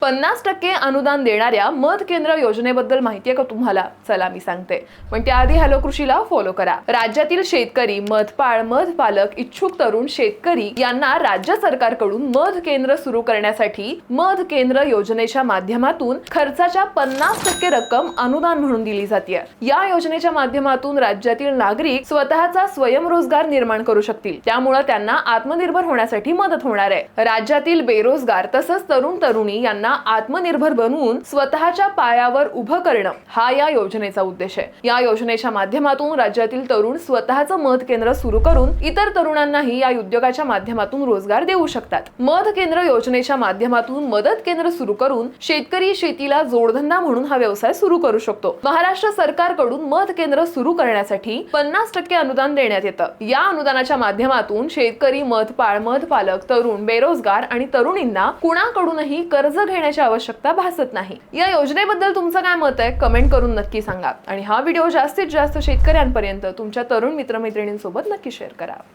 50% अनुदान देणाऱ्या मध केंद्र योजनेबद्दल माहिती आहे का तुम्हाला? चला मी सांगते. पण त्याआधी हॅलो कृषीला फॉलो करा. राज्यातील शेतकरी, मधपाळ, मध पालक, इच्छुक तरुण शेतकरी यांना राज्य सरकारकडून मध केंद्र सुरू करण्यासाठी मध केंद्र योजनेच्या माध्यमातून खर्चाच्या 50% रक्कम अनुदान म्हणून दिली जाते. या योजनेच्या माध्यमातून राज्यातील नागरिक स्वतःचा स्वयंरोजगार निर्माण करू शकतील. त्यामुळे त्यांना आत्मनिर्भर होण्यासाठी मदत होणार आहे. राज्यातील बेरोजगार तसंच तरुण तरुणी यांना आत्मनिर्भर बनवून स्वतःच्या पायावर उभं करणं हा या योजनेचा उद्देश आहे. या योजनेच्या माध्यमातून राज्यातील तरुण स्वतःचं मध केंद्र सुरू करून इतर तरुणांनाही या उद्योगाच्या माध्यमातून रोजगार देऊ शकतात. मध केंद्र योजनेच्या माध्यमातून मदत केंद्र सुरू करून शेतकरी शेतीला जोडधंदा म्हणून हा व्यवसाय सुरू करू शकतो. महाराष्ट्र सरकारकडून मध केंद्र सुरू करण्यासाठी 50% अनुदान देण्यात येतं. या अनुदानाच्या माध्यमातून शेतकरी, मधपाळ, मधपालक, तरुण, बेरोजगार आणि तरुणींना कुणाकडूनही कर्ज घेण्याची आवश्यकता भासत नाही. या योजनेबद्दल तुमचं काय मत आहे? कमेंट करून नक्की सांगा आणि हा व्हिडिओ जास्तीत जास्त शेतकऱ्यांपर्यंत तुमच्या तरुण मित्रमैत्रिणींसोबत नक्की शेअर करा.